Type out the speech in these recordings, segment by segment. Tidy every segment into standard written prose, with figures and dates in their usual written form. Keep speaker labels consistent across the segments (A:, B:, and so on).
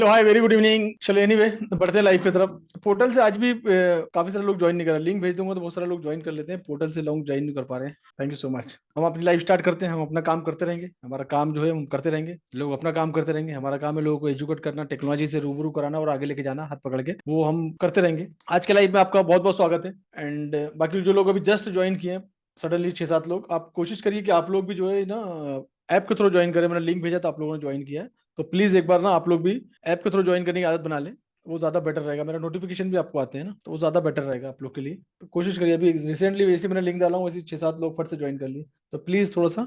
A: Hello hi very good evening. चलो anyway बढ़ते हैं लाइफ की तरफ। पोर्टल से आज भी काफी सारे लोग ज्वाइन नहीं कर रहे। लिंक भेज दूंगा तो बहुत सारे लोग ज्वाइन कर लेते हैं। पोर्टल से लोग ज्वाइन नहीं कर पा रहे हैं। Thank you so much. हम अपनी लाइफ स्टार्ट करते हैं। हम अपना काम करते रहेंगे। हमारा काम जो है हम करते रहेंगे। लोग अपना काम करते रहेंगे। हमारा काम है लोगों को एजुकेट करना, टेक्नोलॉजी से रूबरू कराना और आगे लेके जाना हाथ पकड़ के। वो हम करते रहेंगे। आज के लाइफ में आपका बहुत बहुत स्वागत है। एंड बाकी जो लोग अभी जस्ट ज्वाइन किए हैं, सडनली 6-7 लोग, आप कोशिश करिए कि आप लोग भी जो है ना ऐप के थ्रू ज्वाइन करें। मैंने लिंक भेजा था, आप लोगों ने ज्वाइन किया है तो प्लीज एक बार ना आप लोग भी ऐप के थ्रू ज्वाइन करने की आदत बना लें। वो ज्यादा बेटर रहेगा। मेरा नोटिफिकेशन भी आपको आते हैं ना, तो वो ज्यादा बेटर रहेगा आप लोग के लिए। तो कोशिश करिए। अभी रिसेंटली वैसे मैंने लिंक डाला हूँ, वैसे 6-7 लोग फट से ज्वाइन कर लिए। तो प्लीज थोड़ा सा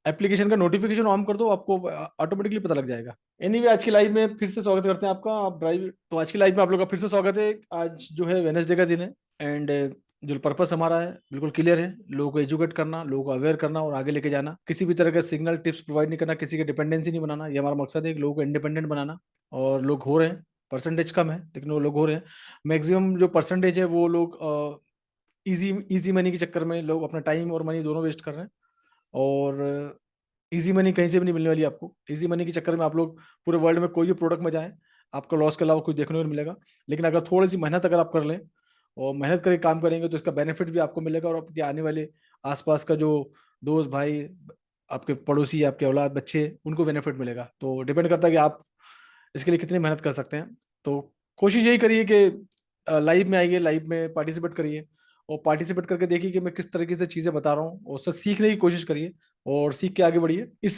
A: एप्लीकेशन का नोटिफिकेशन ऑन कर दो, आपको ऑटोमेटिकली पता लग जाएगा। एनीवे आज की लाइव में फिर से स्वागत करते हैं आपका। आप ड्राइव तो आज की लाइव में आप लोग का फिर से स्वागत है। आज जो है वेनसडे का दिन है। एंड जो पर्पस हमारा है बिल्कुल क्लियर है। लोगों को एजुकेट करना, लोगों को अवेयर करना और आगे लेके जाना। किसी भी तरह का सिग्नल टिप्स प्रोवाइड नहीं करना, किसी के डिपेंडेंसी नहीं बनाना। ये हमारा मकसद है कि लोगों को इंडिपेंडेंट बनाना। और लोग हो रहे हैं। परसेंटेज कम है लेकिन वो लोग हो रहे हैं। मैक्सिमम जो परसेंटेज है वो लोग इजी इजी मनी के चक्कर में लोग अपना टाइम और मनी दोनों वेस्ट कर रहे हैं। और इजी मनी कहीं से भी नहीं मिलने वाली आपको। इजी मनी के चक्कर में आप लोग पूरे वर्ल्ड में कोई भी प्रोडक्ट में जाएं, आपको लॉस के अलावा कुछ देखने को नहीं मिलेगा। लेकिन अगर थोड़ी सी मेहनत अगर आप कर लें और मेहनत करके काम करेंगे तो इसका बेनिफिट भी आपको मिलेगा। और आपके आने वाले आसपास का जो दोस्त भाई, आपके पड़ोसी, आपके औलाद, बच्चे, उनको बेनिफिट मिलेगा। तो डिपेंड करता है कि आप इसके लिए कितनी मेहनत कर सकते हैं। तो कोशिश यही करिए कि लाइव में आइए, लाइव में पार्टिसिपेट करिए और पार्टिसिपेट करके देखिए कि मैं किस तरीके से चीजें बता रहा हूँ और उससे सीखने की कोशिश करिए और सीख के आगे बढ़िए। इस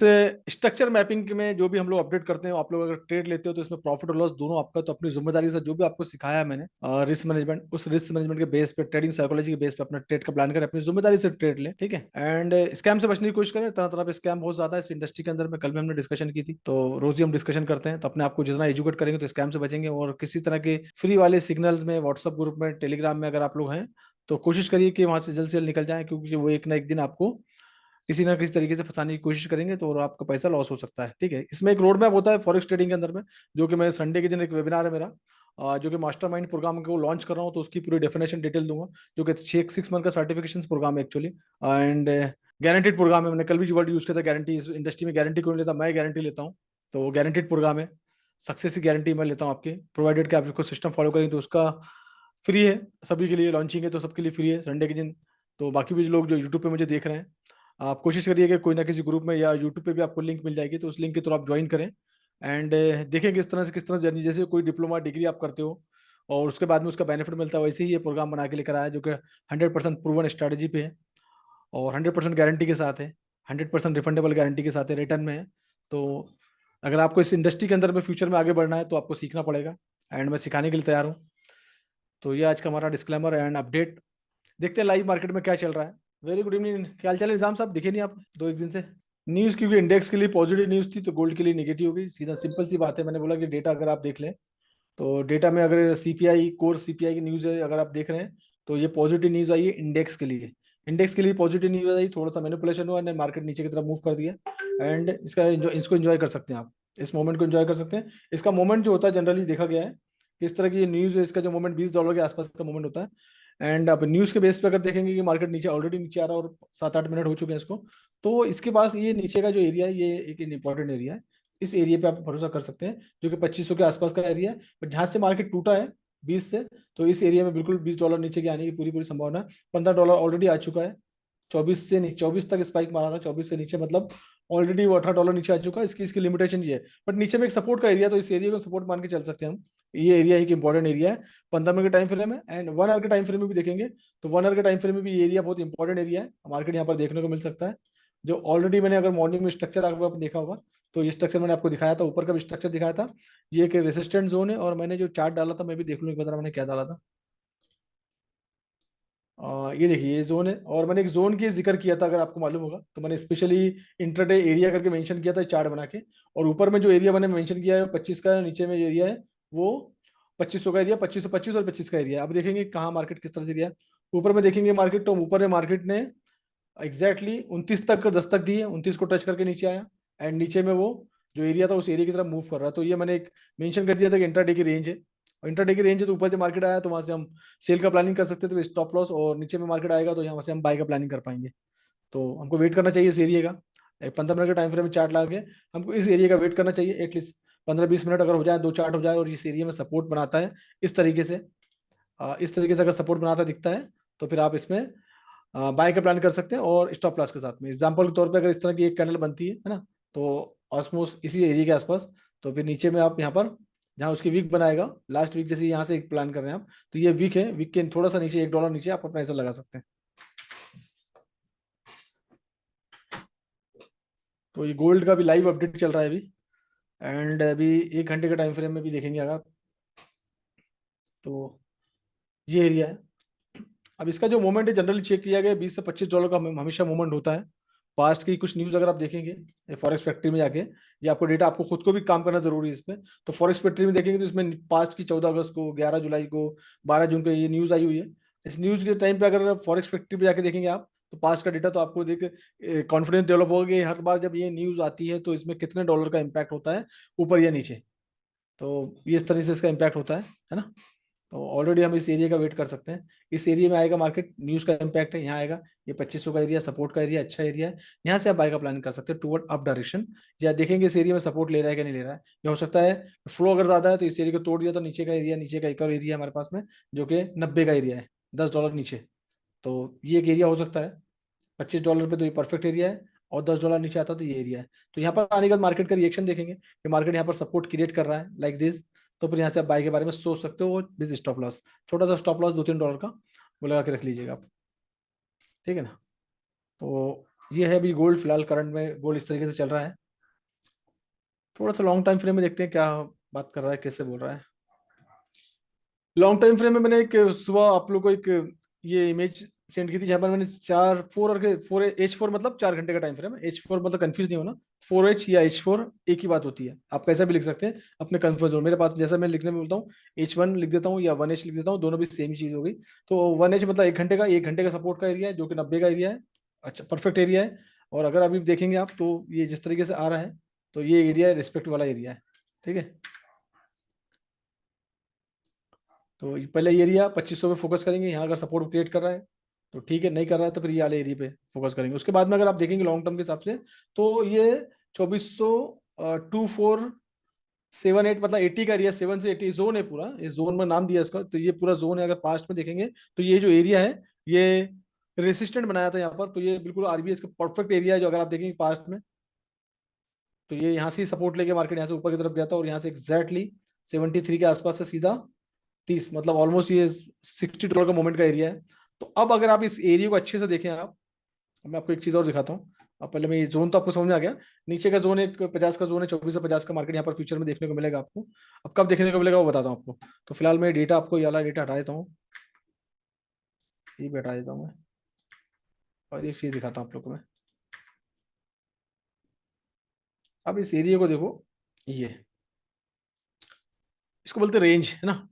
A: स्ट्रक्चर मैपिंग में जो भी हम लोग अपडेट करते हैं, आप लोग अगर ट्रेड लेते हो तो इसमें प्रॉफिट और लॉस दोनों आपका। तो अपनी जिम्मेदारी से जो भी आपको सिखाया है मैंने रिस्क मैनेजमेंट, उस रिस्क मैनेजमेंट के बेस पे, ट्रेडिंग साइकोलॉजी के बेस पे अपना ट्रेड का प्लान करें, अपनी जिम्मेदारी से ट्रेड लें, ठीक है। एंड स्कैम से बचने की कोशिश करें। तरह तरह के स्कैम बहुत ज्यादा है इस इंडस्ट्री के अंदर में। कल भी हमने डिस्कशन की थी, तो रोज ही हम डिस्कशन करते हैं। तो अपने आपको जितना एजुकेट करेंगे तो स्कैम से बचेंगे। और किसी तरह के फ्री वाले सिग्नल्स में, व्हाट्सएप ग्रुप में, टेलीग्राम में अगर आप लोग हैं तो कोशिश करिए कि वहां से जल्द से जल्द निकल जाएं, क्योंकि वो एक ना एक दिन आपको किसी ना किसी तरीके से फंसाने की कोशिश करेंगे तो और आपका पैसा लॉस हो सकता है, ठीक है। इसमें एक रोड मैप होता है फॉरेक्स ट्रेडिंग के अंदर में, जो कि मैं संडे के दिन एक वेबिनार है मेरा, जो कि मास्टरमाइंड प्रोग्राम को लॉन्च कर रहा हूँ। तो उसकी पूरी डेफिनेशन डिटेल दूंगा, जो कि 6 मंथ का सर्टिफिकेशन प्रोग्राम है एक्चुअली। एंड गारंटीड प्रोग्राम है। मैंने कल भी जो वर्ड यूज किया था गारंटी, इस इंडस्ट्री में गारंटी कोई नहीं लेता, मैं गारंटी लेता हूँ। तो गारंटीड प्रोग्राम है। सक्सेस की गारंटी मैं लेता हूँ आपकी, प्रोवाइडेड कि आप इसको सिस्टम फॉलो करेंगे तो उसका फ्री है। सभी के लिए लॉन्चिंग है तो सबके लिए फ्री है संडे के दिन। तो बाकी भी लोग जो यूट्यूब पे मुझे देख रहे हैं, आप कोशिश करिए कि कोई ना किसी ग्रुप में या यूट्यूब पे भी आपको लिंक मिल जाएगी, तो उस लिंक के थ्रू आप ज्वाइन करें। एंड देखें किस तरह जर्नी, जैसे कोई डिप्लोमा डिग्री आप करते हो और उसके बाद में उसका बेनिफिट मिलता है, वैसे ही ये प्रोग्राम बना के लेकर आया, जो कि 100% प्रूवन स्ट्रेटजी पे है और 100% गारंटी के साथ है। 100% रिफंडेबल गारंटी के साथ है, रिटर्न में है। तो अगर आपको इस इंडस्ट्री के अंदर में फ्यूचर में आगे बढ़ना है तो आपको सीखना पड़ेगा। एंड मैं सिखाने के लिए तैयार हूँ। तो ये आज का हमारा डिस्क्लेमर एंड अपडेट। देखते हैं लाइव मार्केट में क्या चल रहा है। Very good evening. क्या हाल चाल है निजाम साहब? दिखे नहीं आप 2 एक दिन से। न्यूज क्योंकि इंडेक्स के लिए पॉजिटिव न्यूज थी तो गोल्ड के लिए नेगेटिव हो गई। सीधा सिंपल सी बात है। मैंने बोला कि डेटा अगर आप देख लें तो डेटा में अगर सीपीआई, कोर सीपीआई की न्यूज है अगर आप देख रहे हैं तो ये पॉजिटिव न्यूज आई है इंडेक्स के लिए। इंडेक्स के लिए पॉजिटिव न्यूज आई, थोड़ा सा मैनिपुलेशन हुआ, मार्केट नीचे की तरफ मूव कर दिया। एंड इसको एंजॉय कर सकते हैं आप। इस मोमेंट को एंजॉय कर सकते हैं। इसका मोमेंट जो होता है जनरली देखा गया है कि इस तरह की ये न्यूज है, इसका जो मोमेंट $20 के आसपास का मोमेंट होता है। एंड अब न्यूज के बेस पे अगर देखेंगे कि मार्केट नीचे ऑलरेडी नीचे आ रहा है और 7-8 मिनट हो चुके हैं इसको, तो इसके पास ये नीचे का जो एरिया है ये एक इंपॉर्टेंट एरिया है। इस एरिया पे आप भरोसा कर सकते हैं, जो कि 2500 के आसपास का एरिया है। बट जहां से मार्केट टूटा है 20 से, तो इस एरिया में बिल्कुल $20 नीचे के आने की पूरी पूरी संभावना है। $15 ऑलरेडी आ चुका है। 24 तक स्पाइक मारा था, 24 से नीचे मतलब ऑलरेडी वो $18 नीचे आ चुका है। इसकी इसकी लिमिटेशन ये है। बट नीचे में एक सपोर्ट का एरिया, तो इस एरिया को सपोर्ट मान के चल सकते हैं हम। ये एरिया एक इंपॉर्टेंट एरिया है 15 मिनट के टाइम फ्रेम है। एंड 1 आवर के टाइम फ्रेम में भी देखेंगे तो 1 आवर के टाइम फ्रेम में भी ये एरिया बहुत इंपॉर्टेंट एरिया है। मार्केट यहाँ पर देखने को मिल सकता है, जो ऑलरेडी मैंने अगर मॉर्निंग में स्ट्रक्चर आपको देखा होगा तो ये स्ट्रक्चर मैंने आपको दिखाया था, ऊपर का भी स्ट्रक्चर दिखाया था। ये एक रेसिस्टेंट जोन है। और मैंने जो चार्ट डाला था, मैं भी देख लूँ एक बार मैंने क्या डाला था। ये देखिए ये जोन है। और मैंने एक जोन की जिक्र किया था, अगर आपको मालूम होगा तो मैंने स्पेशली इंट्राडे एरिया करके मेंशन किया था चार्ट बना के। और ऊपर में जो एरिया मैंने मेंशन किया है 25 का है, नीचे में जो एरिया है वो 2500 का एरिया, 2525 और 25 का एरिया। अब देखेंगे कहाँ मार्केट किस तरह से गया। ऊपर में देखेंगे मार्केट, तो ऊपर में मार्केट ने एग्जैक्टली 29 तक दस्तक दी है, 29 को टच करके नीचे आया। एंड नीचे में वो जो एरिया था उस एरिया की तरफ मूव कर रहा है। तो ये मैंने एक मेंशन कर दिया था कि इंट्राडे की रेंज है। और इंट्राडे की रेंज है तो ऊपर जो मार्केट आया तो वहां से हम सेल का प्लानिंग कर सकते थे, तो स्टॉप लॉस। और नीचे में मार्केट आएगा तो यहाँ से हम बाय का प्लानिंग कर पाएंगे। तो हमको वेट करना चाहिए इस एरिया का। एक 15 मिनट के टाइम फ्रेम में चार्ट लगा के हमको इस एरिया का वेट करना चाहिए एटलीस्ट। 15-20 मिनट अगर हो जाए, 2 चार्ट हो जाए और इस एरिया में सपोर्ट बनाता है इस तरीके से, इस तरीके से अगर सपोर्ट बनाता दिखता है, तो फिर आप इसमें बाय का प्लान कर सकते हैं और स्टॉप लॉस के साथ में। एग्जांपल के तौर पे अगर इस तरह की एक कैंडल बनती है ना, तो ऑलमोस्ट इसी एरिया के आसपास, तो फिर नीचे में आप यहाँ पर जहाँ उसकी वीक बनाएगा, लास्ट वीक जैसे यहाँ से एक प्लान कर रहे हैं आप, तो ये वीक है, वीक के थोड़ा सा नीचे $1 नीचे आप अपना ऐसा लगा सकते हैं। तो ये गोल्ड का भी लाइव अपडेट चल रहा है अभी, एंड अभी 1 घंटे के टाइम फ्रेम में भी देखेंगे अगर, तो ये एरिया है। अब इसका जो मोमेंट है जनरली चेक किया गया $20 से $25 का हमेशा मोमेंट होता है। पास्ट की कुछ न्यूज अगर आप देखेंगे फॉरेक्स फैक्ट्री में जाके, ये आपको डेटा, आपको खुद को भी काम करना जरूरी है इस पे, तो फॉरेक्स फैक्ट्री में देखेंगे तो इसमें पास्ट की 14 अगस्त को, 11 जुलाई को, 12 जून को ये न्यूज आई हुई है। इस न्यूज के टाइम पे अगर फॉरेक्स फैक्ट्री पे जाके देखेंगे आप, तो पास्ट का डेटा तो आपको देख कॉन्फिडेंस डेवलप होगा कि हर बार जब ये न्यूज आती है तो इसमें कितने डॉलर का इम्पैक्ट होता है, ऊपर या नीचे। तो ये इस तरह से इसका इम्पैक्ट होता है ना। तो ऑलरेडी हम इस एरिया का वेट कर सकते हैं, इस एरिया में आएगा मार्केट, न्यूज का इम्पैक्ट है, यहाँ आएगा, ये 2500 का एरिया, सपोर्ट का एरिया, अच्छा एरिया है, यहाँ से आप बाय का प्लान कर सकते हैं टूवर्ड अप डायरेक्शन। या देखेंगे इस एरिया में सपोर्ट ले रहा है कि नहीं ले रहा है, ये हो सकता है फ्लो अगर ज्यादा है तो इस एरिया को तोड़ दिया तो नीचे का एरिया, नीचे का एक और एरिया हमारे पास में जो कि 90 का एरिया है, $10 नीचे, तो ये एक एरिया हो सकता है। $25 पे तो ये परफेक्ट एरिया है, और $10 नीचे आता तो ये एरिया है। तो यहाँ पर आने के बाद मार्केट का रिएक्शन देखेंगे कि मार्केट यहाँ पर सपोर्ट क्रिएट कर रहा है लाइक दिस, तो फिर यहाँ से आप बाय के बारे में सोच सकते हो विद स्टॉप लॉस, छोटा सा स्टॉप लॉस $2-3 का वो लगा के रख लीजिएगा आप, ठीक है ना। तो ये है अभी गोल्ड, फिलहाल करंट में गोल्ड इस तरीके से चल रहा है। थोड़ा सा लॉन्ग टाइम फ्रेम में देखते हैं क्या बात कर रहा है, कैसे बोल रहा है। लॉन्ग टाइम फ्रेम में मैंने एक सुबह आप लोग को एक ये इमेज सेंड की थी, जहां पर मैंने 4 H4 मतलब 4 घंटे का टाइम फ्रेम है, H4 मतलब कंफ्यूज नहीं होना, 4H या H4 एक ही बात होती है, आप कैसा भी लिख सकते हैं अपने कंफ्यूज हो। मेरे पास जैसा मैं लिखने में बोलता हूँ, H1 लिख देता हूँ या 1H लिख देता हूँ, दोनों भी सेम चीज हो गई। तो 1H मतलब 1 घंटे का, 1 घंटे का सपोर्ट का एरिया है जो कि 90 का एरिया है, अच्छा परफेक्ट एरिया है। और अगर अभी देखेंगे आप तो ये जिस तरीके से आ रहा है, तो ये एरिया रिस्पेक्ट वाला एरिया है, ठीक है। तो पहले ये एरिया 2500 पे फोकस करेंगे, यहाँ अगर सपोर्ट क्रिएट कर रहा है तो ठीक है, नहीं कर रहा है तो फिर ये वाले एरिया पे फोकस करेंगे। उसके बाद में अगर आप देखेंगे लॉन्ग टर्म के हिसाब से, तो ये 2400, 2478 मतलब 80 का एरिया, 7 से 80 जोन है पूरा, इस जोन में नाम दिया इसका, तो ये पूरा जोन है। अगर पास्ट में देखेंगे तो ये जो एरिया है ये रेसिस्टेंट बनाया था यहाँ पर, तो ये बिल्कुल आरबीएस का परफेक्ट एरिया है जो अगर आप देखेंगे पास्ट में, तो ये यहाँ से सपोर्ट लेके मार्केट यहाँ से ऊपर की तरफ गया था, और यहाँ से एग्जैक्टली 73 के आसपास से सीधा 30 मतलब ऑलमोस्ट ये $60 का मोमेंट का एरिया है। तो अब अगर आप इस एरिया को अच्छे से देखें आप, मैं आपको एक चीज और दिखाता हूँ। अब पहले मैं ये जोन तो आपको समझ में आ गया, नीचे का जोन एक 50 का जोन है, 24 से 50 का मार्केट यहाँ पर फ्यूचर में देखने को मिलेगा आपको। अब कब देखने को मिलेगा वो बताता हूँ आपको। तो फिलहाल मैं डेटा आपको, ये वाला डेटा हटा देता हूँ, ये भी हटा देता हूँ मैं, और एक चीज दिखाता हूँ आप लोग को मैं। अब इस एरिया को देखो, ये इसको बोलते हैं रेंज, है ना।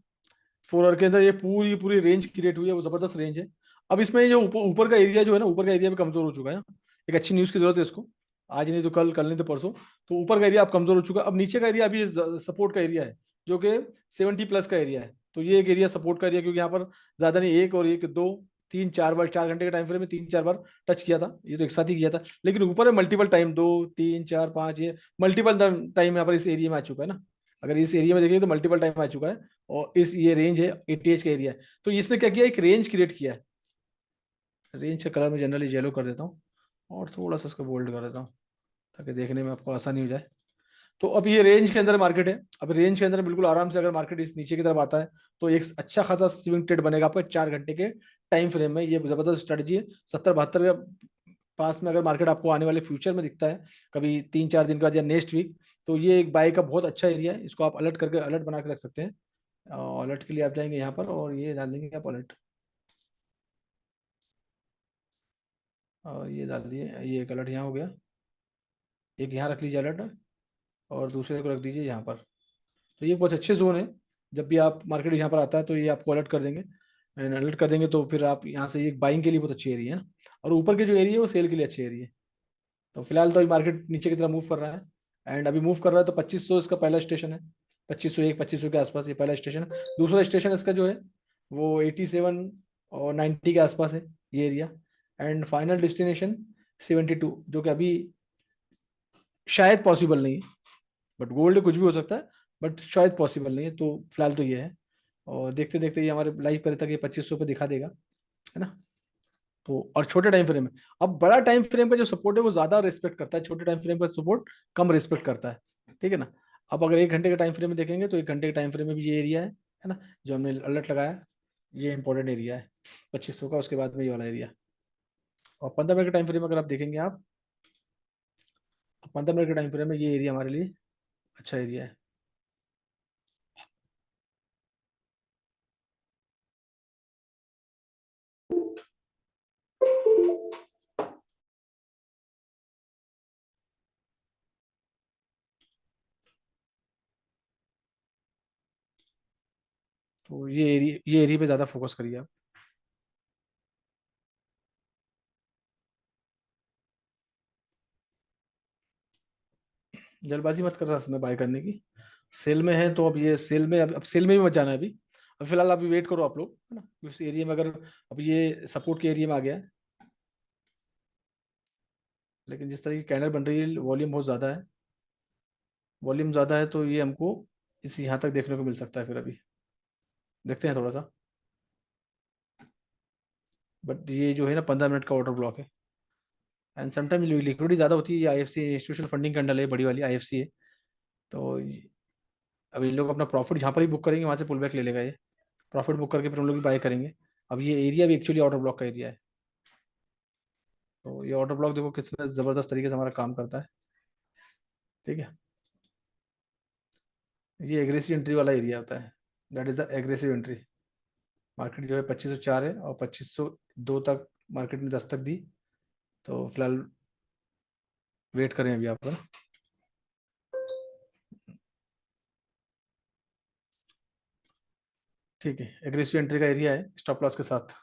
A: 4 आवर के अंदर ये पूरी पूरी रेंज क्रिएट हुई है, वो जबरदस्त रेंज है। अब इसमें ये जो ऊपर ऊपर का एरिया जो है ना, ऊपर का एरिया भी कमजोर हो चुका है। एक अच्छी न्यूज की जरूरत है इसको, आज नहीं तो कल, कल नहीं तो परसों। तो ऊपर का एरिया अब कमजोर हो चुका है, अब नीचे का एरिया अभी सपोर्ट का एरिया है जो कि 70+ का एरिया है। तो ये एक एरिया सपोर्ट का एरिया, क्योंकि यहाँ पर ज्यादा नहीं, एक और एक दो तीन चार बार, 4 घंटे के टाइम फ्रेम में 3-4 बार टच किया था, ये तो एक साथ ही किया था, लेकिन ऊपर है मल्टीपल टाइम, 2 3 4 5, ये मल्टीपल टाइम यहाँ पर इस एरिया में आ चुका है ना। अगर इस एरिया में देखेंगे तो मल्टीपल टाइम आ चुका है, और इस ये रेंज है 80H का एरिया है। तो इसने क्या किया, एक रेंज क्रिएट किया है। रेंज का कलर मैं जनरली येलो कर देता हूँ, और थोड़ा सा उसको बोल्ड कर देता हूँ ताकि देखने में आपको आसानी हो जाए। तो अब ये रेंज के अंदर मार्केट है, अब रेंज के अंदर बिल्कुल आराम से अगर मार्केट इस नीचे की तरफ आता है तो एक अच्छा खासा स्विंग ट्रेड बनेगा आपको 4 घंटे के टाइम फ्रेम में। ये जबरदस्त स्ट्रेटजी है। 70-72 के पास में अगर मार्केट आपको आने वाले फ्यूचर में दिखता है कभी 3-4 दिन के बाद या नेक्स्ट वीक, तो ये एक बाय का बहुत अच्छा एरिया है, इसको आप अलर्ट करके अलर्ट बना के रख सकते हैं। अलर्ट के लिए आप जाएंगे यहाँ पर और ये डाल देंगे आप अलर्ट, और ये डाल दिए, ये एक अलर्ट यहाँ हो गया, एक यहाँ रख लीजिए अलर्ट, और दूसरे को रख दीजिए यहाँ पर। तो ये बहुत अच्छे जोन है, जब भी आप मार्केट यहाँ पर आता है तो ये आपको अलर्ट कर देंगे, अलर्ट कर देंगे, तो फिर आप यहाँ से ये बाइंग के लिए बहुत अच्छी एरिया है ना, और ऊपर के जो एरिया है वो सेल के लिए अच्छी एरिया है। तो फिलहाल तो मार्केट नीचे की तरफ मूव कर रहा है, एंड अभी मूव कर रहा है तो 2500 इसका पहला स्टेशन है, 2501 2500 के आसपास ये पहला स्टेशन है। दूसरा स्टेशन इसका जो है वो 87 और 90 के आसपास है, ये एरिया। एंड फाइनल डेस्टिनेशन 72, जो कि अभी शायद पॉसिबल नहीं है, बट गोल्ड कुछ भी हो सकता है, बट शायद पॉसिबल नहीं है, तो फिलहाल तो ये है। और देखते देखते ये हमारे लाइफ पर तक ये 2500 पे दिखा देगा, है ना। तो और छोटे टाइम फ्रेम में, अब बड़ा टाइम फ्रेम का जो सपोर्ट है वो ज्यादा रिस्पेक्ट करता है, छोटे टाइम फ्रेम का सपोर्ट कम रिस्पेक्ट करता है, ठीक है ना। अब अगर 1 घंटे के टाइम फ्रेम में देखेंगे तो 1 घंटे के टाइम फ्रेम में भी ये एरिया है ना, जो हमने अलर्ट लगाया, ये इंपॉर्टेंट एरिया है 2500 का, उसके बाद में ये वाला एरिया। और 15 मिनट के टाइम फ्रेम में अगर आप देखेंगे आप, 15 मिनट के टाइम फ्रेम में ये एरिया हमारे लिए अच्छा एरिया है। तो ये एरिया पे ज्यादा फोकस करिए आप। जल्दबाजी मत कर रहा समय बाय करने की, सेल में है तो अब ये सेल में, अब सेल में भी मत जाना है अभी। अब फिलहाल अभी वेट करो आप लोग, है ना, उस एरिया में अगर अब ये सपोर्ट के एरिया में आ गया है, लेकिन जिस तरह की कैंडल बन रही है वॉल्यूम बहुत ज़्यादा है, वॉल्यूम ज़्यादा है, तो ये हमको इस यहाँ तक देखने को मिल सकता है। फिर अभी देखते हैं थोड़ा सा, बट ये जो है ना 15 मिनट का ऑर्डर ब्लॉक है। एंड समटाइम लिक्विडिटी ज़्यादा होती है, आईएफसी इंस्टीट्यूशनल फंडिंग कैंडल है, बड़ी वाली आईएफसी है। तो अब ये लोग अपना प्रॉफिट जहाँ पर ही बुक करेंगे वहाँ से पुल बैक ले लेगा ये, प्रॉफिट बुक करके फिर हम लोग भी बाय करेंगे। अब ये एरिया भी एक्चुअली ऑर्डर ब्लॉक का एरिया है। तो ये ऑर्डर ब्लॉक देखो कितना ज़बरदस्त तरीके से हमारा काम करता है, ठीक है। ये एग्रेसिव एंट्री वाला एरिया होता है, that is the aggressive entry. Market जो है 2504 है और 2502 तक मार्केट ने दस्तक दी। तो फिलहाल वेट करें अभी आप पर। ठीक है, एग्रेसिव एंट्री का एरिया है स्टॉप लॉस के साथ।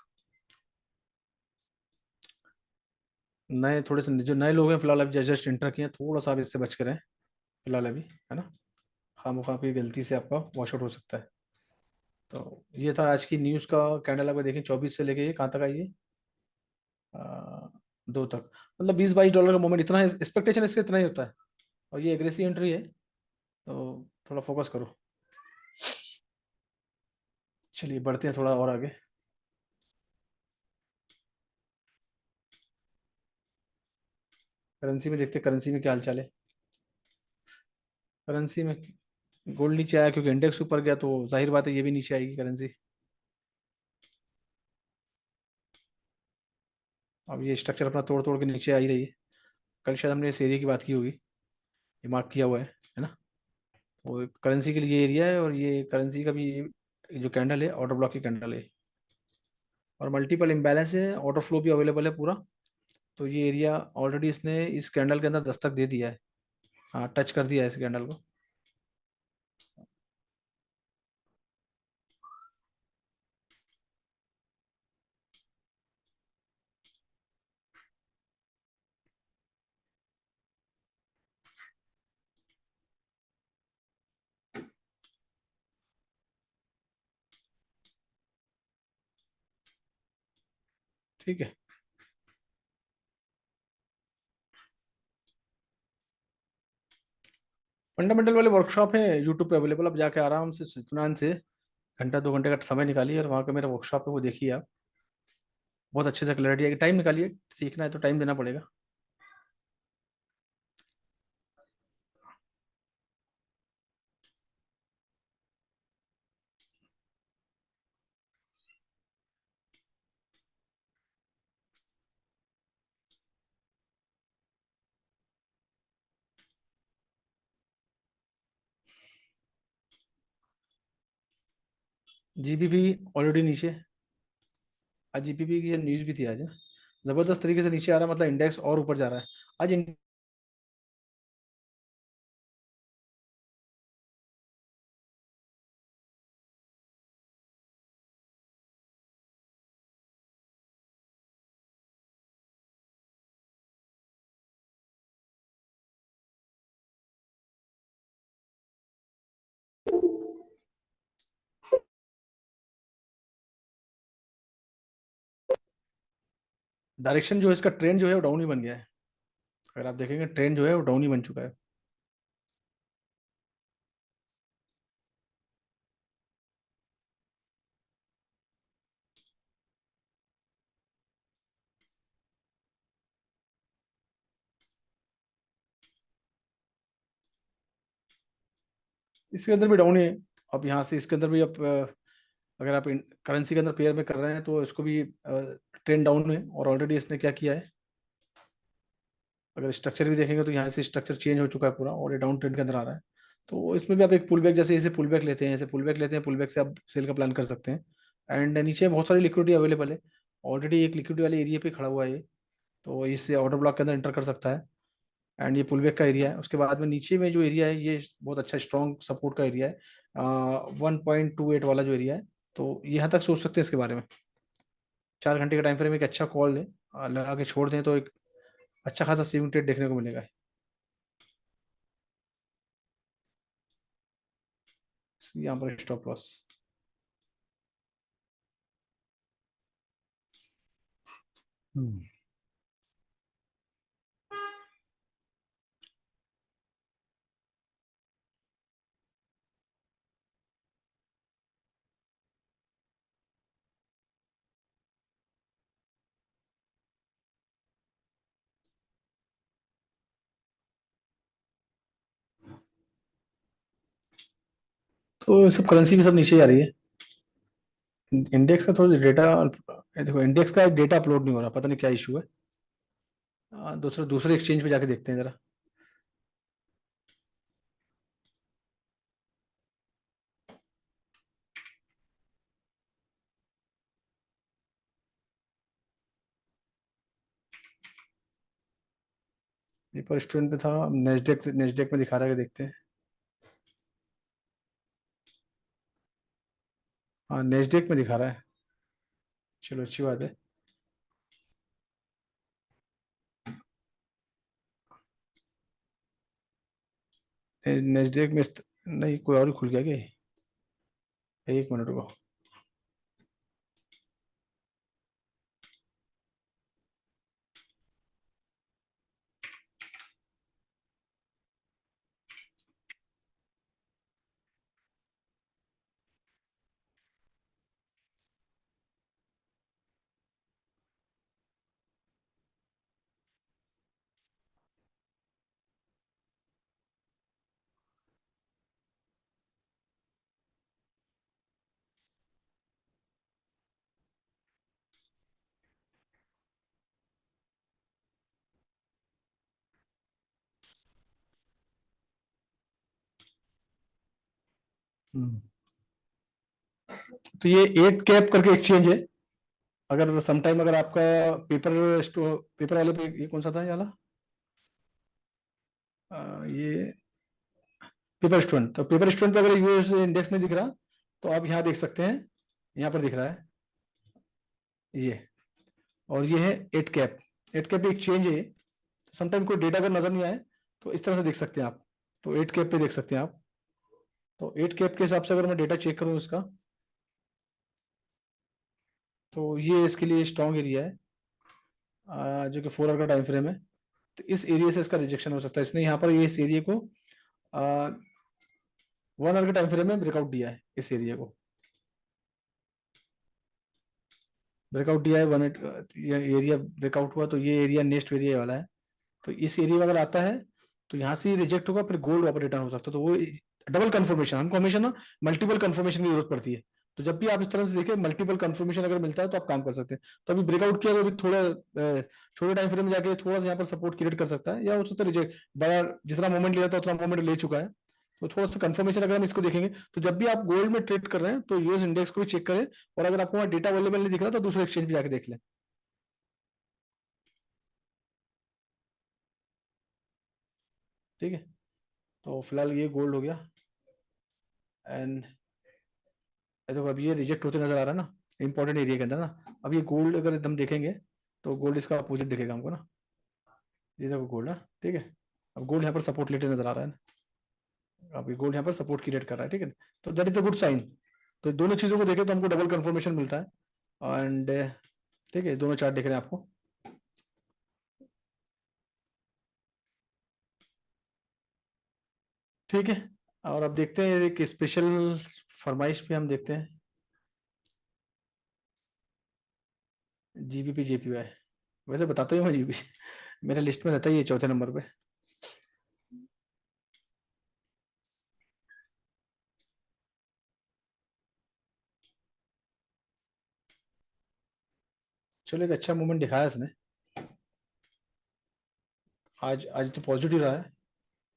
A: नए थोड़े से जो नए लोग हैं फिलहाल अभी जस्ट इंटर किए हैं, थोड़ा सा आप इससे बच कर रहें फिलहाल अभी, है ना। खामोखा की गलती से आपका वॉश आउट हो सकता है। तो ये था आज की न्यूज़ का कैंडल। आप देखें 24 से लेके ये कहाँ तक आई है, 2 तक, मतलब 20-22 डॉलर का मोमेंट, इतना एक्सपेक्टेशन इससे इतना ही होता है। और ये एग्रेसिव एंट्री है, तो थोड़ा फोकस करो। चलिए बढ़ते हैं थोड़ा और आगे। करेंसी में देखते हैं करेंसी में क्या हाल चाल है। करेंसी में गोल्ड नीचे आया क्योंकि इंडेक्स ऊपर गया, तो जाहिर बात है ये भी नीचे आएगी करेंसी। अब ये स्ट्रक्चर अपना तोड़ तोड़ के नीचे आ ही रही है। कल शायद हमने इस एरिया की बात की होगी, ये मार्क किया हुआ है ना। वो करेंसी के लिए एरिया है, और ये करेंसी का भी जो कैंडल है ऑर्डर ब्लॉक की कैंडल है। और मल्टीपल इम्बैलेंस है, ऑर्डर फ्लो भी अवेलेबल है पूरा। तो ये एरिया ऑलरेडी इसने इस कैंडल के अंदर दस्तक दे दिया है, हाँ टच कर दिया है इस कैंडल को। ठीक है, फंडामेंटल वाले वर्कशॉप है यूट्यूब पे अवेलेबल, आप जाके आराम से इत्मीनान से घंटा 2 घंटे का समय निकालिए और वहाँ का मेरा वर्कशॉप है वो देखिए आप। बहुत अच्छे से क्लैरिटी आएगी, टाइम निकालिए, सीखना है तो टाइम देना पड़ेगा। जीबीपी ऑलरेडी नीचे, आज जीबीपी की न्यूज भी थी आज, जबरदस्त तरीके से नीचे आ रहा है, मतलब इंडेक्स और ऊपर जा रहा है आज। डायरेक्शन जो है इसका, ट्रेंड जो है वो डाउन ही बन गया है। अगर आप देखेंगे ट्रेंड जो है वो डाउन ही बन चुका है। इसके अंदर भी डाउन है। अब यहाँ से इसके अंदर भी अब अगर आप करेंसी के अंदर पेयर में कर रहे हैं तो इसको भी ट्रेंड डाउन है, और ऑलरेडी इसने क्या किया है, अगर स्ट्रक्चर भी देखेंगे तो यहाँ से स्ट्रक्चर चेंज हो चुका है पूरा, और ये डाउन ट्रेंड के अंदर आ रहा है। तो इसमें भी आप एक पुल बैक, जैसे इसे पुल बैक लेते हैं, ऐसे पुल बैक लेते हैं, पुल बैक से आप सेल का प्लान कर सकते हैं। एंड नीचे बहुत सारी लिक्विडिटी अवेलेबल है, ऑलरेडी एक लिक्विडिटी वाले एरिया पे खड़ा हुआ है ये, तो इससे ऑर्डर ब्लॉक के अंदर एंटर कर सकता है। एंड ये पुल बैक का एरिया है। उसके बाद में नीचे में जो एरिया है ये बहुत अच्छा स्ट्रॉन्ग सपोर्ट का एरिया है, 1.28 वाला जो एरिया है। तो यहाँ तक सोच सकते हैं इसके बारे में। 4 घंटे का टाइम फ्रेम एक अच्छा कॉल है, लगा के छोड़ दें तो एक अच्छा खासा स्विंग ट्रेड देखने को मिलेगा। यहाँ पर स्टॉप लॉस। हम्म। तो सब करेंसी भी सब नीचे जा रही है। इंडेक्स का थोड़ा डेटा, देखो इंडेक्स का डेटा अपलोड नहीं हो रहा, पता नहीं क्या इशू है। दूसरे दूसरे एक्सचेंज पे जाके देखते हैं जरा। पेपर स्टूडेंट पे था, नेस्डेक नेस्डेक में दिखा रहा है, देखते हैं। हाँ, नेस्डेक में दिखा रहा है। चलो अच्छी बात है। नेस्डेक में नहीं, कोई और ही खुल गया क्या ये? एक मिनट रुको। हम्म। तो ये 8 कैप करके एक्सचेंज है। अगर समटाइम अगर आपका पेपर स्टो पेपर वाले पे, ये कौन सा था ये वाला? ये पेपर स्टोन। तो पेपर स्टोन पे अगर यूएस इंडेक्स में दिख रहा, तो आप यहाँ देख सकते हैं, यहाँ पर दिख रहा है ये। और ये है 8 कैप। 8 कैप एक चेंज है। समटाइम कोई डेटा अगर नजर नहीं आए तो इस तरह से देख सकते हैं आप। तो 8 कैप पे देख सकते हैं आप। तो 8 कैप के हिसाब से अगर मैं डेटा चेक करूँ इसका, तो ये इसके लिए स्ट्रॉन्ग एरिया है, जो कि 4 आवर का टाइम फ्रेम है। तो इस एरिया से इसका रिजेक्शन हो सकता है। इसने यहाँ पर ये इस एरिया को 1 आवर के टाइम फ्रेम में ब्रेकआउट दिया है, इस एरिया को ब्रेकआउट दिया है। ये एरिया ब्रेकआउट हुआ, तो ये एरिया नेक्स्ट एरिया वाला है। तो इस एरिया में अगर आता है तो यहाँ से रिजेक्ट होगा, फिर गोल्ड वापस रिटर्न हो सकता है। तो वो डबल कंफर्मेशन, हमको हमेशा ना मल्टीपल कंफर्मेशन की जरूरत पड़ती है। तो जब भी आप इस तरह से देखें, मल्टीपल कंफर्मेशन अगर मिलता है तो आप काम कर सकते हैं। तो अभी ब्रेकआउट किया तो अभी थोड़ा छोटे टाइम फ्रेम में जाके थोड़ा सा यहाँ पर सपोर्ट क्रिएट कर सकता है, या हो सकता है रिजेक्ट, बड़ा जितना मोमेंट लिया था उतना मोमेंट ले चुका है। तो थोड़ा सा कंफर्मेशन अगर हम इसको देखेंगे, तो जब भी आप गोल्ड में ट्रेड कर रहे हैं तो यूएस इंडेक्स को भी चेक करें। और अगर आपको वहाँ डेटा अवेलेबल नहीं दिख रहा तो दूसरे एक्सचेंज पे जाके देख लें। ठीक है। तो फिलहाल ये गोल्ड हो गया। एंड देखो अब ये रिजेक्ट होते नजर आ रहा है ना, इंपॉर्टेंट एरिया के अंदर ना। अब ये गोल्ड अगर एकदम देखेंगे तो गोल्ड इसका अपोजिट दिखेगा हमको ना। ये देखो गोल्ड है। ठीक है। अब गोल्ड यहाँ पर सपोर्ट लेते नजर आ रहा है ना। अब ये गोल्ड यहाँ पर सपोर्ट क्रिएट कर रहा है। ठीक है। तो that is a good sign. तो दोनों चीजों को देखें तो हमको डबल कंफर्मेशन मिलता है। एंड ठीक है, दोनों चार्ट दिख रहे हैं आपको। ठीक है। और अब देखते हैं एक स्पेशल फरमाइश पे हम देखते हैं, जीबीपी जेपीवाई। वैसे बताता ही हूँ जीबी, मेरे लिस्ट में रहता ही है चौथे नंबर पे। चलो एक अच्छा मूवमेंट दिखाया इसने। आज आज तो पॉजिटिव रहा है,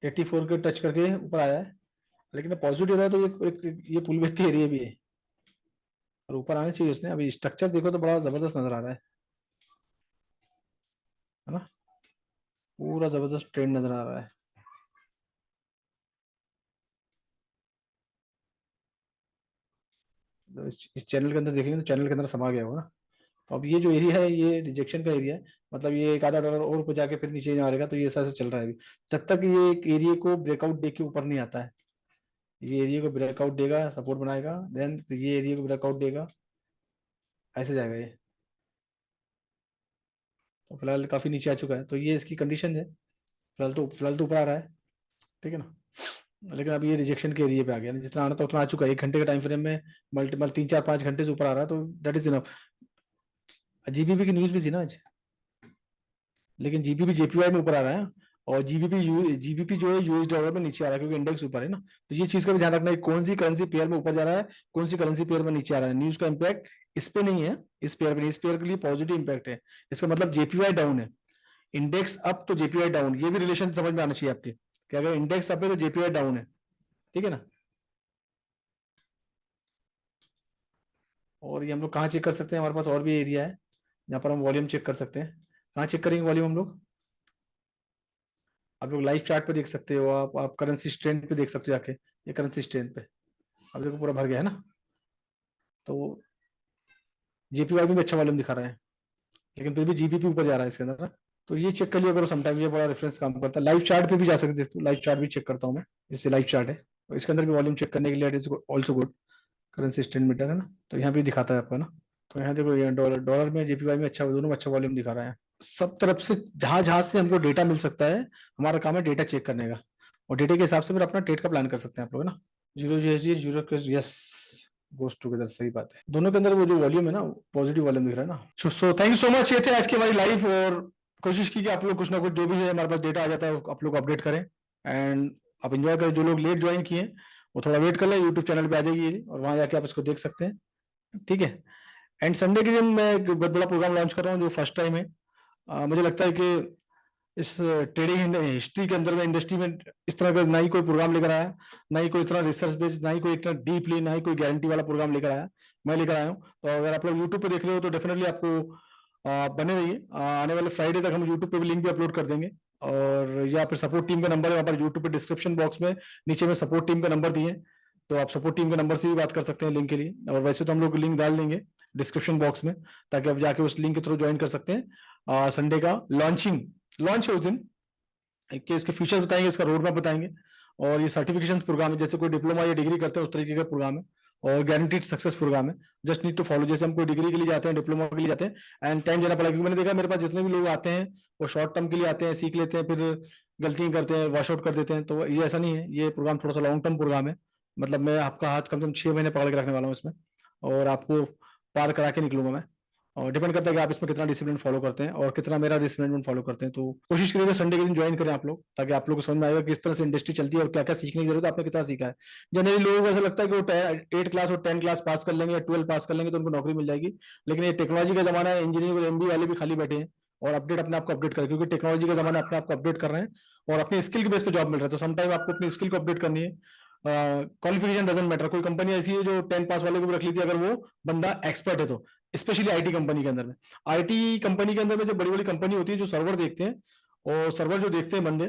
A: 84 के टच करके ऊपर आया है। लेकिन पॉजिटिव रहा है तो ये पुल बैक के एरिया भी है, और ऊपर आने चाहिए इसने। अभी स्ट्रक्चर देखो तो बड़ा जबरदस्त नजर आ रहा है ना? पूरा जबरदस्त ट्रेंड नजर आ रहा है। तो इस चैनल के अंदर देखेंगे तो चैनल के अंदर समा गया होगा ना। तो अब ये जो एरिया है ये रिजेक्शन का एरिया है, मतलब ये एक आधा डॉलर और ऊपर जाके फिर नीचे आ रहेगा। तो ये ऐसा चल रहा है अभी, जब तक ये एक एरिया को ब्रेकआउट दे के ऊपर नहीं आता है। ये एरिया को ब्रेकआउट देगा, सपोर्ट बनाएगा, देन ये एरिया को ब्रेकआउट देगा, ऐसे जाएगा ये। तो फिलहाल काफी नीचे आ चुका है, तो ये इसकी कंडीशन है। फिलहाल तो ऊपर आ रहा है, ठीक है ना? लेकिन अब ये रिजेक्शन के एरिया पे आ गया ना, जितना आना था उतना आ चुका है। 1 घंटे के टाइम फ्रेम में मल्टीपल 3 4 5 घंटे से ऊपर आ रहा है, तो दैट इज इनफ। जीबीपी की न्यूज भी थी ना आज, लेकिन जीबीपी जेपीवाई में ऊपर आ रहा है, और जीबीपी जो है यूएस डॉलर में नीचे आ रहा है, क्योंकि इंडेक्स ऊपर है ना। तो ये चीज का भी ध्यान रखना है, कौन सी करेंसी पेयर में ऊपर जा रहा है, कौन सी करेंसी पेयर में नीचे आ रहा है। न्यूज का इंपैक्ट इस पे नहीं है, इस पेयर पे नहीं, इस पेयर के लिए पॉजिटिव इंपैक्ट है। इसका मतलब जेपीवाई डाउन है, इंडेक्स अप तो जेपीवाई डाउन। ये भी रिलेशन समझ में आना चाहिए आपके, कि अगर इंडेक्स अप है तो जेपीवाई डाउन है, ठीक है ना? और ये हम लोग कहाँ चेक कर सकते हैं? हमारे पास और भी एरिया है जहाँ पर हम वॉल्यूम चेक कर सकते हैं। कहाँ चेक करेंगे वॉल्यूम हम लोग? आप लोग लाइव चार्ट पे देख सकते हो, आप करेंसी स्ट्रेंथ पे देख सकते हो जाके। ये करेंसी स्ट्रेंथ पे अब देखो पूरा भर गया है ना। तो जेपीवाई में भी अच्छा वॉल्यूम दिखा रहा है, लेकिन फिर भी जीबीपी ऊपर जा रहा है इसके अंदर ना। तो ये चेक कर लिया करो समटाइम, ये बड़ा रेफरेंस काम करता है। लाइव चार्ट पे भी जा सकते हो, लाइव चार्ट भी चेक करता हूँ मैं, इससे लाइव चार्ट है। और इसके अंदर भी वॉल्यूम चेक करने के लिए it is also good. Currency strength meter है ना, तो यहाँ भी दिखाता है आपको ना। तो यहाँ देखो, ये डॉलर डॉलर में जेपीवाई में अच्छा, दोनों में अच्छा वॉल्यूम दिखा रहा है। सब तरफ से जहां जहां से हमको डेटा मिल सकता है, हमारा काम है डेटा चेक करने का, और डेटा के हिसाब से फिर अपना ट्रेड का प्लान कर सकते हैं आप लोग ना। जीरो यूएसडी जीरो यस, गोस टुगेदर, सही बात है। दोनों के अंदर वो जो वॉल्यूम है ना, पॉजिटिव वॉल्यूम दिख रहा है ना। So thank you so much. ये थे आज की हमारी लाइफ, और कोशिश की कि आप लोग कुछ ना कुछ जो भी है हमारे पास डेटा आ जाता है आप लोग अपडेट करें, एंड आप इंजॉय करें। जो लोग लेट ज्वाइन किए वो थोड़ा वेट कर लें, यूट्यूब चैनल पे आ जाएगी ये, और वहां जाके आप इसको देख सकते हैं, ठीक है? एंड संडे के दिन मैं एक बहुत बड़ा प्रोग्राम लॉन्च कर रहा हूँ, जो फर्स्ट टाइम है। मुझे लगता है कि इस ट्रेडिंग हिस्ट्री के अंदर में, इंडस्ट्री में, इस तरह का ना ही कोई प्रोग्राम लेकर आया, ना ही कोई इतना रिसर्च बेस्ड, ना ही कोई इतना डीपली, ना ही कोई गारंटी वाला प्रोग्राम लेकर आया। मैं लेकर आया हूँ। तो अगर आप लोग यूट्यूब पे देख रहे हो तो डेफिनेटली आपको बने रहिए। आने वाले फ्राइडे तक हम यूट्यूब पे भी लिंक भी अपलोड कर देंगे। और या फिर सपोर्ट टीम का नंबर है वहाँ पर यूट्यूब पे डिस्क्रिप्शन बॉक्स में नीचे में सपोर्ट टीम का नंबर दिए, तो आप सपोर्ट टीम के नंबर से भी बात कर सकते हैं लिंक के लिए। और वैसे तो हम लोग लिंक डाल देंगे डिस्क्रिप्शन बॉक्स में, ताकि आप जाके उस लिंक के थ्रू ज्वाइन कर सकते हैं। संडे का लॉन्च है उस दिन, कि इसके फीचर बताएंगे, इसका रोड मैप बताएंगे। और ये सर्टिफिकेशन प्रोग्राम है, जैसे कोई डिप्लोमा या डिग्री करते हैं उस तरीके का प्रोग्राम है, और गारंटीड सक्सेस प्रोग्राम है। Just need to follow. जैसे हम कोई डिग्री के लिए जाते हैं, डिप्लोमा के लिए जाते हैं, एंड टाइम देना पड़ेगा, क्योंकि मैंने देखा मेरे पास जितने भी लोग आते हैं वो शॉर्ट टर्म के लिए आते हैं, सीख लेते हैं, फिर गलतियां करते हैं, वॉश आउट कर देते हैं। तो ये ऐसा नहीं है, ये प्रोग्राम थोड़ा सा लॉन्ग टर्म प्रोग्राम है। मतलब मैं आपका हाथ कम से कम 6 महीने पकड़ के रखने वाला हूँ इसमें, और आपको पार करा के निकलूंगा मैं। और डिपेंड करता है कि आप इसमें कितना डिसिप्लिन फॉलो करते हैं और कितना मेरा डिसिप्लिन फॉलो करते हैं। तो कोशिश करिएगा संडे के दिन ज्वाइन करें आप लोग, ताकि आप लोग को समझ में आएगा किस तरह से इंडस्ट्री चलती है और क्या क्या सीखने की जरूरत है, आपने कितना सीखा है। जनरली लोगों को ऐसा लगता है कि वो 8 क्लास और 10 क्लास पास कर लेंगे या 12 पास कर लेंगे तो उनको नौकरी मिल जाएगी। लेकिन ये टेक्नोलॉजी का जमाना है, इंजीनियरिंग और एमबी वाले भी खाली बैठे हैं और अपडेट अपने आप को अपडेट करें, क्योंकि टेक्नोलॉजी का जमाना अपने आप को अपडेट कर रहे हैं और अपनी स्किल के बेस पे जॉब मिल रहा है। तो समटाइम आपको अपनी स्किल को अपडेट करनी है। Qualification doesn't matter. कोई कंपनी ऐसी है जो 10 पास वाले को भी रख ली थी, अगर वो बंदा एक्सपर्ट है तो, स्पेशली आईटी कंपनी के अंदर में। आईटी कंपनी के अंदर में जो बड़ी बड़ी कंपनी होती है जो सर्वर देखते हैं, और सर्वर जो देखते हैं बंदे,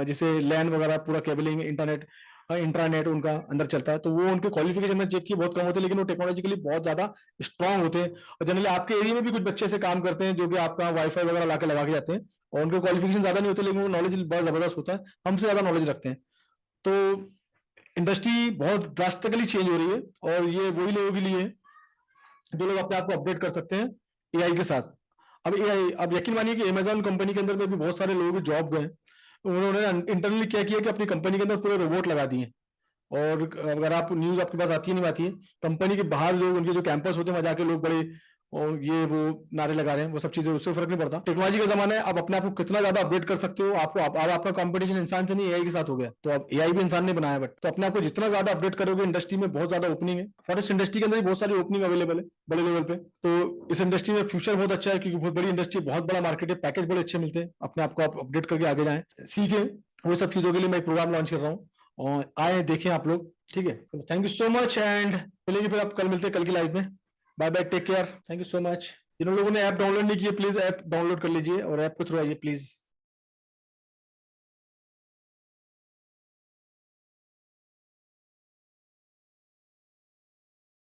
A: जैसे लैन वगैरह, पूरा केबलिंग, इंटरनेट, इंट्रानेट उनका अंदर चलता है, तो वो उनके क्वालिफिकेशन में चेक किए बहुत कम होते हैं, लेकिन वो टेक्नोलॉजिकली बहुत ज्यादा स्ट्रांग होते हैं। और जनरली आपके एरिया में भी कुछ बच्चे से काम करते हैं जो कि आपका वाईफाई वगैरह लाके लगा के जाते हैं, और उनके क्वालिफिकेशन ज्यादा नहीं होते, लेकिन वो नॉलेज बहुत जबरदस्त होता है, हमसे ज्यादा नॉलेज रखते हैं। तो इंडस्ट्री बहुत ड्रास्टिकली चेंज हो रही है, और ये वही लोगों के लिए है जो लोग अपने आप को अपडेट कर सकते हैं एआई के साथ। अब एआई, अब यकीन मानिए कि अमेजोन कंपनी के अंदर में भी बहुत सारे लोगों के जॉब गए। उन्होंने इंटरनली क्या किया कि अपनी कंपनी के अंदर पूरे रोबोट लगा दिए। और अगर आप न्यूज आपके पास आती है नहीं आती है, कंपनी के बाहर जो उनके जो कैंपस होते हैं वहां जाके लोग बड़े और ये वो नारे लगा रहे हैं, वो सब चीजें, उससे फर्क नहीं पड़ता। टेक्नोलॉजी का जमाना है, अब अपने आप को कितना ज्यादा अपडेट कर सकते हो। आपको अब आपका कंपटीशन इंसान से नहीं, एआई के साथ हो गया। तो अब एआई भी इंसान ने बनाया, बट तो अपने आप को जितना ज्यादा अपडेट करोगे, इंडस्ट्री में बहुत ज्यादा ओपनिंग है। फॉरेस्ट इंडस्ट्री के अंदर भी बहुत सारी ओपनिंग अवेलेबल है बड़े लेवल पे। तो इस इंडस्ट्री में फ्यूचर बहुत अच्छा है, क्योंकि बहुत बड़ी इंडस्ट्री, बहुत बड़ा मार्केट है, पैकेज बड़े अच्छे मिलते हैं। अपने आप को आप अपडेट करके आगे जाएं, सीखें। वो सब चीजों के लिए मैं एक प्रोग्राम लॉन्च कर रहा हूँ, और आए देखें आप लोग। ठीक है, thank you so much, and मिलेंगे फिर, आप कल मिलते हैं कल की लाइव में। Bye bye, take care, thank you so much. जिन लोगों ने ऐप डाउनलोड नहीं किए, प्लीज ऐप डाउनलोड कर लीजिए और ऐप के थ्रू आइए प्लीज।